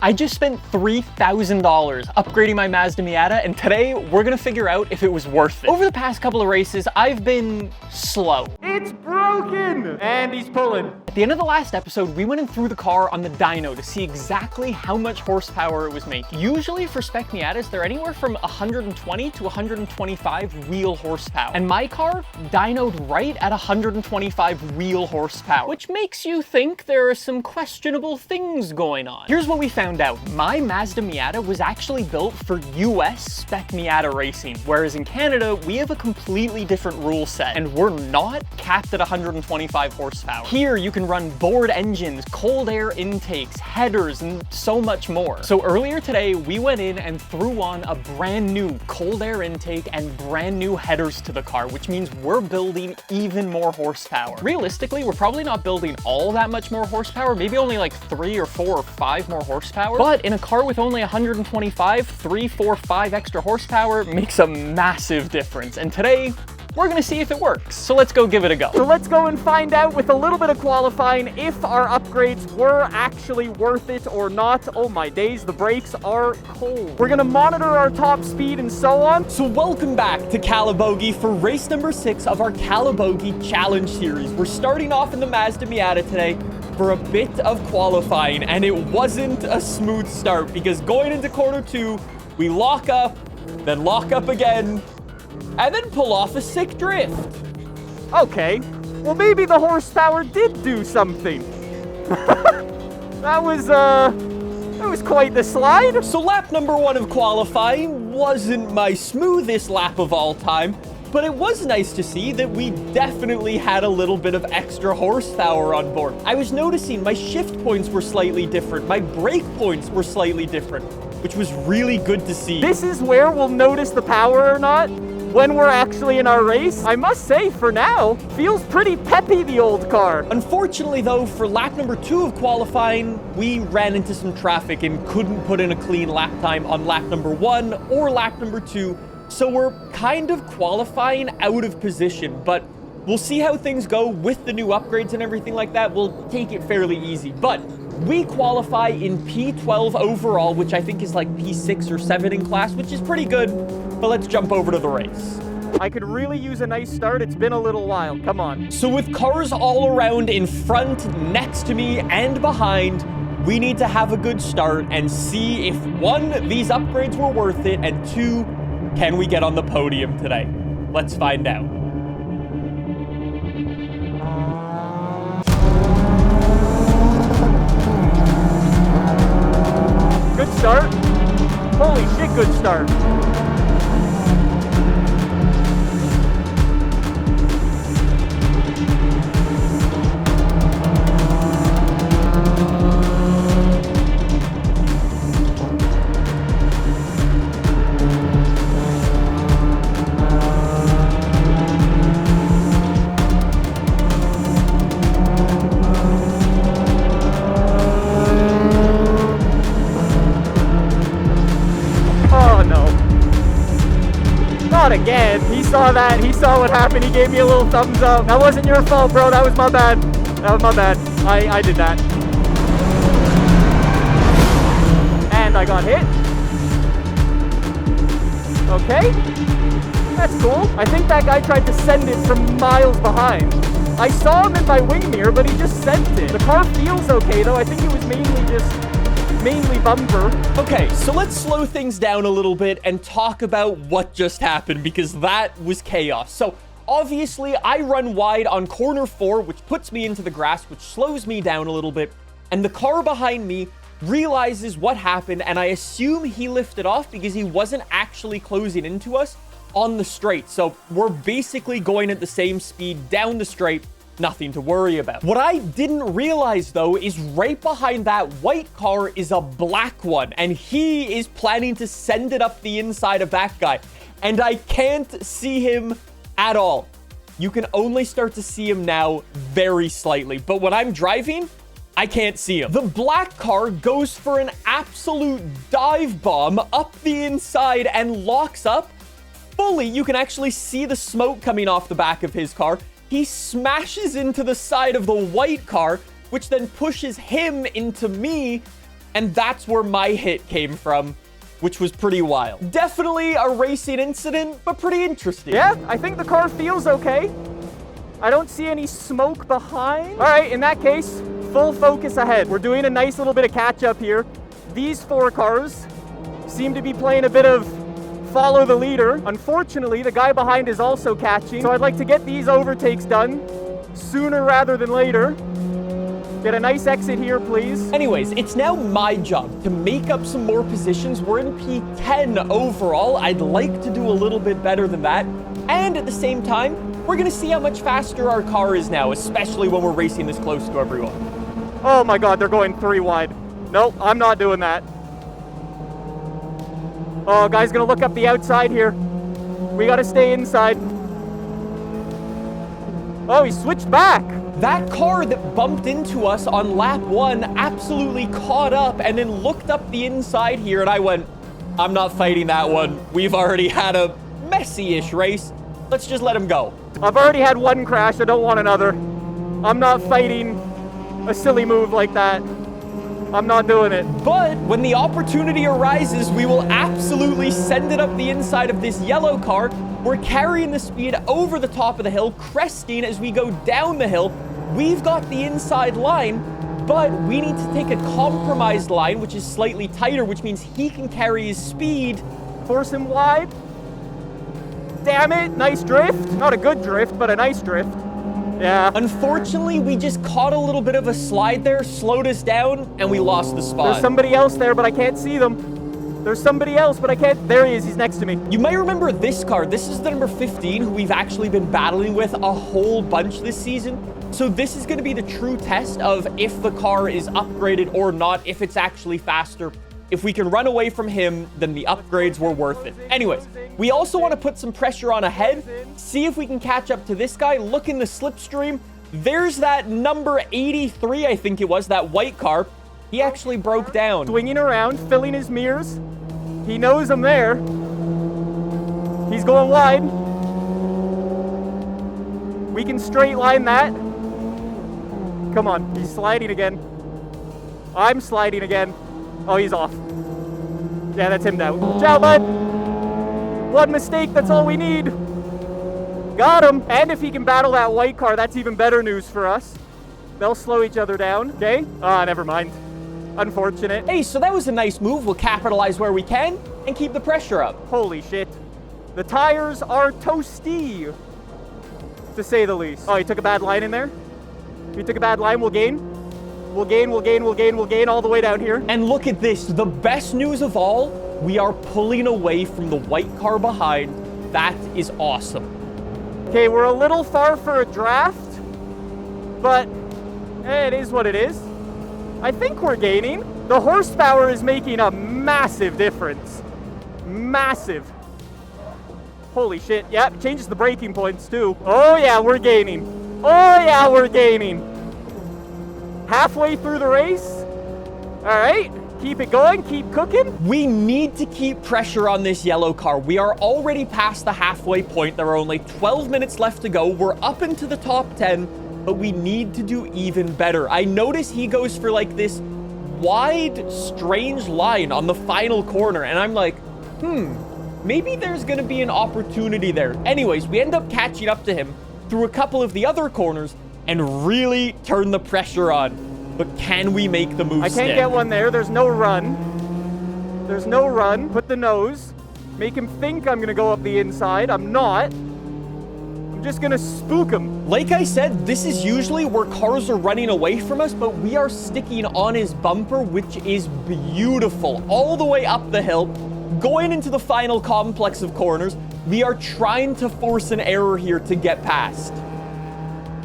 I just spent $3,000 upgrading my Mazda Miata, and today we're gonna figure out if it was worth it. Over the past couple of races, I've been slow. It's broken! And he's pulling. At the end of the last episode, we went in through the car on the Dyno to see exactly how much horsepower it was making. Usually for Spec Miatas, they're anywhere from 120 to 125 real horsepower. And my car dynoed right at 125 real horsepower, which makes you think there are some questionable things going on. Here's what we found out. My Mazda Miata was actually built for US Spec Miata racing, whereas in Canada, we have a completely different rule set, and we're not capped at 125 horsepower. Here, you can run bored engines, cold air intakes, headers, and so much more. So earlier today, we went in and threw on a brand new cold air intake and brand new headers to the car, which means we're building even more horsepower. Realistically, we're probably not building all that much more horsepower, maybe only like 3 or 4 or 5 more horsepower. But in a car with only 125, 3, 4, 5 extra horsepower makes a massive difference. And today, we're gonna see if it works. So let's go give it a go. So let's go and find out with a little bit of qualifying if our upgrades were actually worth it or not. Oh my days, the brakes are cold. We're gonna monitor our top speed and so on. So welcome back to Calabogie for race number 6 of our Calabogie Challenge Series. We're starting off in the Mazda Miata today for a bit of qualifying, and it wasn't a smooth start because going into corner 2, we lock up, then lock up again, and then pull off a sick drift. Okay, well maybe the horsepower did do something. That was quite the slide. So lap number 1 of qualifying wasn't my smoothest lap of all time, but it was nice to see that we definitely had a little bit of extra horsepower on board. I was noticing my shift points were slightly different, my brake points were slightly different, which was really good to see. This is where we'll notice the power or not when we're actually in our race. I must say, for now, feels pretty peppy, the old car. Unfortunately though, for lap number 2 of qualifying, we ran into some traffic and couldn't put in a clean lap time on lap number 1 or lap number 2. So we're kind of qualifying out of position, but we'll see how things go with the new upgrades and everything like that. We'll take it fairly easy, but we qualify in P12 overall, which I think is like P6 or 7 in class, which is pretty good, but let's jump over to the race. I could really use a nice start. It's been a little while. Come on. So with cars all around in front, next to me, and behind, we need to have a good start and see if 1, these upgrades were worth it, and 2, can we get on the podium today? Let's find out. Good start. Holy shit, good start. Not again. He saw that. He saw what happened. He gave me a little thumbs up. That wasn't your fault, bro. That was my bad. That was my bad. I did that. And I got hit. Okay. That's cool. I think that guy tried to send it from miles behind. I saw him in my wing mirror, but he just sent it. The car feels okay, though. I think it was mainly bumper. Okay, so let's slow things down a little bit and talk about what just happened, because that was chaos. So obviously I run wide on corner 4, which puts me into the grass, which slows me down a little bit, and the car behind me realizes what happened, and I assume he lifted off because he wasn't actually closing into us on the straight. So we're basically going at the same speed down the straight. Nothing to worry about. What I didn't realize though is right behind that white car is a black one, and he is planning to send it up the inside of that guy, and I can't see him at all. You can only start to see him now very slightly, but when I'm driving, I can't see him. The black car goes for an absolute dive bomb up the inside and locks up fully. You can actually see the smoke coming off the back of his car. He smashes into the side of the white car, which then pushes him into me, And that's where my hit came from, which was pretty wild. Definitely a racing incident, but pretty interesting. Yeah, I think the car feels okay. I don't see any smoke behind. All right, in that case, full focus ahead. We're doing a nice little bit of catch up here. These 4 cars seem to be playing a bit of follow the leader. Unfortunately, the guy behind is also catching. So I'd like to get these overtakes done sooner rather than later. Get a nice exit here, please. Anyways, it's now my job to make up some more positions. We're in P10 overall. I'd like to do a little bit better than that. And at the same time, we're gonna see how much faster our car is now, especially when we're racing this close to everyone. Oh my God, they're going 3 wide. Nope, I'm not doing that. Oh, guy's gonna look up the outside here. We gotta stay inside. Oh, he switched back. That car that bumped into us on lap 1 absolutely caught up and then looked up the inside here, and I went, I'm not fighting that one. We've already had a messy-ish race. Let's just let him go. I've already had 1 crash. I don't want another. I'm not fighting a silly move like that. I'm not doing it. But when the opportunity arises, we will absolutely send it up the inside of this yellow car. We're carrying the speed over the top of the hill, cresting as we go down the hill. We've got the inside line, but we need to take a compromised line, which is slightly tighter, which means he can carry his speed. Force him wide. Damn it, nice drift. Not a good drift, but a nice drift. Yeah. Unfortunately, we just caught a little bit of a slide there, slowed us down, and we lost the spot. There's somebody else there, but I can't see them. There's somebody else, but I can't. There he is. He's next to me. You might remember this car. This is the number 15, who we've actually been battling with a whole bunch this season. So this is going to be the true test of if the car is upgraded or not, if it's actually faster. If we can run away from him, then the upgrades were worth it. Anyways, we also want to put some pressure on ahead, see if we can catch up to this guy. Look in the slipstream. There's that number 83, I think it was, that white car. He actually broke down. Swinging around, filling his mirrors. He knows I'm there. He's going wide. We can straight line that. Come on, he's sliding again. I'm sliding again. Oh, he's off. Yeah, that's him now. Ciao, bud. 1 mistake, that's all we need. Got him. And if he can battle that white car, that's even better news for us. They'll slow each other down, okay? Never mind. Unfortunate. Hey, so that was a nice move. We'll capitalize where we can and keep the pressure up. Holy shit. The tires are toasty, to say the least. Oh, he took a bad line in there? He took a bad line, we'll gain. We'll gain all the way down here. And look at this. The best news of all, we are pulling away from the white car behind. That is awesome. Okay, we're a little far for a draft, but it is what it is. I think we're gaining. The horsepower is making a massive difference. Massive. Holy shit. Yep, it changes the braking points too. Oh yeah, we're gaining. Oh yeah, we're gaining. Halfway through the race. All right, keep it going, keep cooking. We need to keep pressure on this yellow car. We are already past the halfway point. There are only 12 minutes left to go. We're up into the top 10, but we need to do even better. I notice he goes for like this wide, strange line on the final corner, and I'm like, maybe there's gonna be an opportunity there. Anyways, we end up catching up to him through a couple of the other corners and really turn the pressure on. But can we make the move? I can't get one there. There's no run. There's no run. Put the nose. Make him think I'm gonna go up the inside. I'm not. I'm just gonna spook him. Like I said, this is usually where cars are running away from us, but we are sticking on his bumper, which is beautiful. All the way up the hill, going into the final complex of corners. We are trying to force an error here to get past.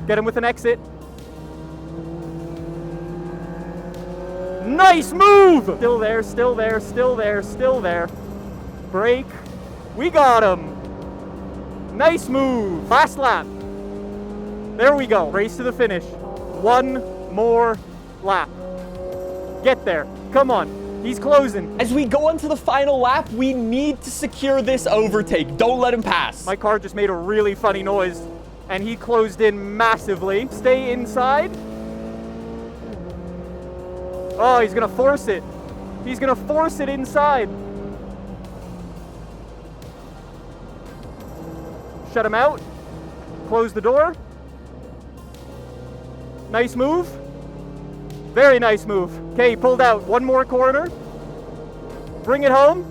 Get him with an exit. Nice move! Still there, still there, still there, still there. Brake. We got him. Nice move. Last lap. There we go. Race to the finish. 1 more lap. Get there. Come on. He's closing. As we go on to the final lap, we need to secure this overtake. Don't let him pass. My car just made a really funny noise, and he closed in massively. Stay inside. Oh, he's gonna force it. He's gonna force it inside. Shut him out. Close the door. Nice move. Very nice move. Okay, he pulled out. One more corner. Bring it home.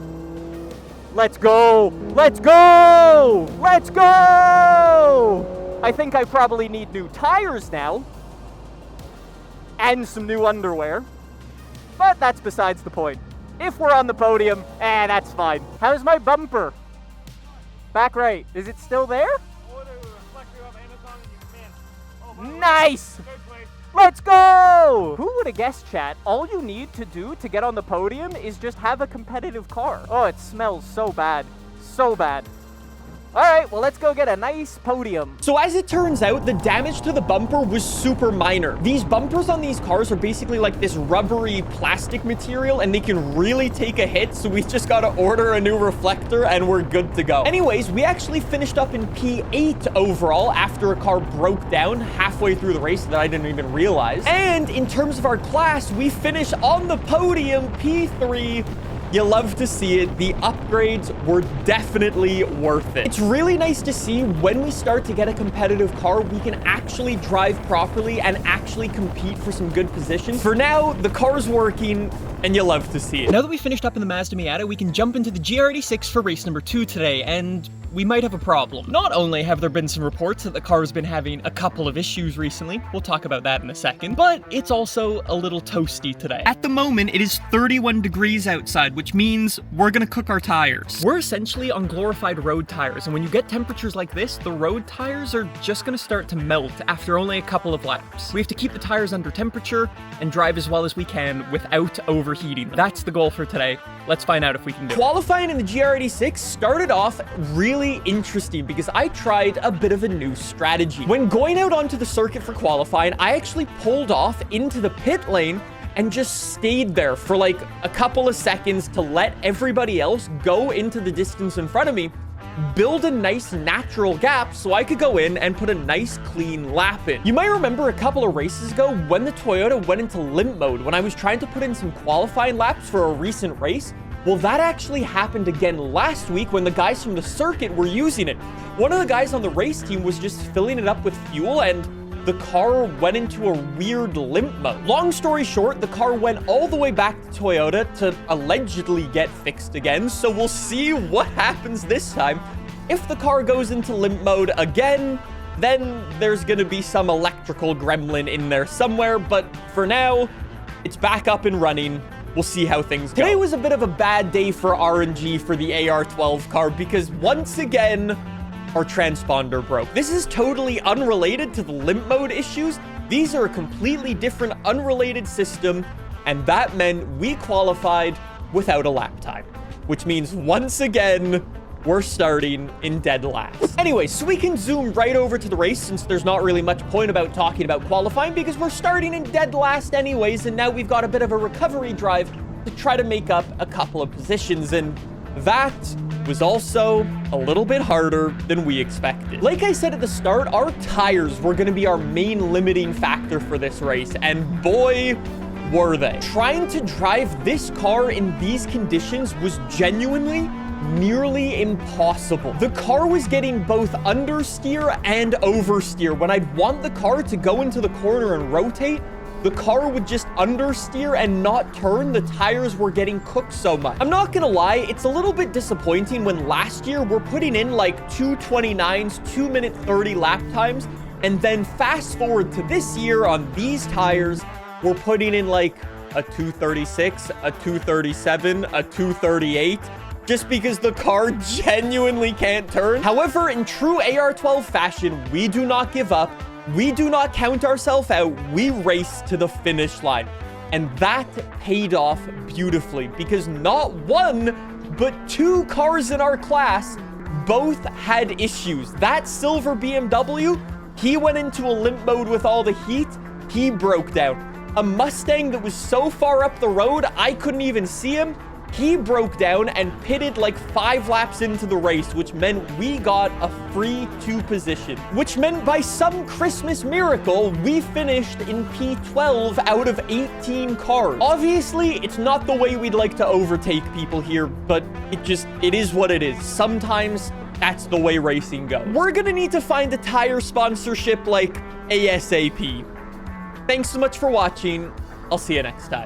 Let's go. Let's go. Let's go. I think I probably need new tires now. And some new underwear. But that's besides the point. If we're on the podium, that's fine. How's my bumper? Back right. Is it still there? Nice! Let's go! Who would have guessed, chat? All you need to do to get on the podium is just have a competitive car. Oh, it smells so bad. So bad. All right, well, let's go get a nice podium. So as it turns out, the damage to the bumper was super minor. These bumpers on these cars are basically like this rubbery plastic material, and they can really take a hit, so we just gotta order a new reflector and we're good to go. Anyways, we actually finished up in P8 overall after a car broke down halfway through the race that I didn't even realize. And in terms of our class, we finished on the podium, P3. You love to see it. The upgrades were definitely worth it. It's really nice to see when we start to get a competitive car, we can actually drive properly and actually compete for some good positions. For now, the car's working, and you love to see it. Now that we finished up in the Mazda Miata, we can jump into the GR86 for race number 2 today, and we might have a problem. Not only have there been some reports that the car has been having a couple of issues recently, we'll talk about that in a second, but it's also a little toasty today. At the moment, it is 31 degrees outside, which means we're gonna cook our tires. We're essentially on glorified road tires, and when you get temperatures like this, the road tires are just gonna start to melt after only a couple of laps. We have to keep the tires under temperature and drive as well as we can without overheating them. That's the goal for today. Let's find out if we can do it. Qualifying in the GR86 started off really interesting because I tried a bit of a new strategy. When going out onto the circuit for qualifying, I actually pulled off into the pit lane and just stayed there for like a couple of seconds to let everybody else go into the distance in front of me, build a nice natural gap so I could go in and put a nice clean lap in. You might remember a couple of races ago when the Toyota went into limp mode when I was trying to put in some qualifying laps for a recent race. Well, that actually happened again last week when the guys from the circuit were using it. One of the guys on the race team was just filling it up with fuel and the car went into a weird limp mode. Long story short, the car went all the way back to Toyota to allegedly get fixed again, so we'll see what happens this time. If the car goes into limp mode again, then there's gonna be some electrical gremlin in there somewhere, but for now, it's back up and running. We'll see how things go. Today was a bit of a bad day for RNG for the AR12 car because once again, our transponder broke. This is totally unrelated to the limp mode issues. These are a completely different, unrelated system, and that meant we qualified without a lap time, which means once again, we're starting in dead last. Anyway, so we can zoom right over to the race since there's not really much point about talking about qualifying because we're starting in dead last anyways, and now we've got a bit of a recovery drive to try to make up a couple of positions, and that was also a little bit harder than we expected. Like I said at the start, our tires were going to be our main limiting factor for this race, and boy, were they. Trying to drive this car in these conditions was genuinely nearly impossible. The car was getting both understeer and oversteer. When I'd want the car to go into the corner and rotate, the car would just understeer and not turn. The tires were getting cooked so much. I'm not gonna lie, it's a little bit disappointing when last year we're putting in like 2:29s, 2-minute 30 lap times, and then fast forward to this year on these tires, we're putting in like a 2:36, a 2:37, a 2:38, just because the car genuinely can't turn. However, in true AR12 fashion, we do not give up. We do not count ourselves out. We race to the finish line. And that paid off beautifully because not one, but 2 cars in our class both had issues. That silver BMW, he went into a limp mode with all the heat. He broke down. A Mustang that was so far up the road, I couldn't even see him. He broke down and pitted like 5 laps into the race, which meant we got a free 2 position, which meant by some Christmas miracle, we finished in P12 out of 18 cars. Obviously, it's not the way we'd like to overtake people here, but it is what it is. Sometimes that's the way racing goes. We're gonna need to find a tire sponsorship like ASAP. Thanks so much for watching. I'll see you next time.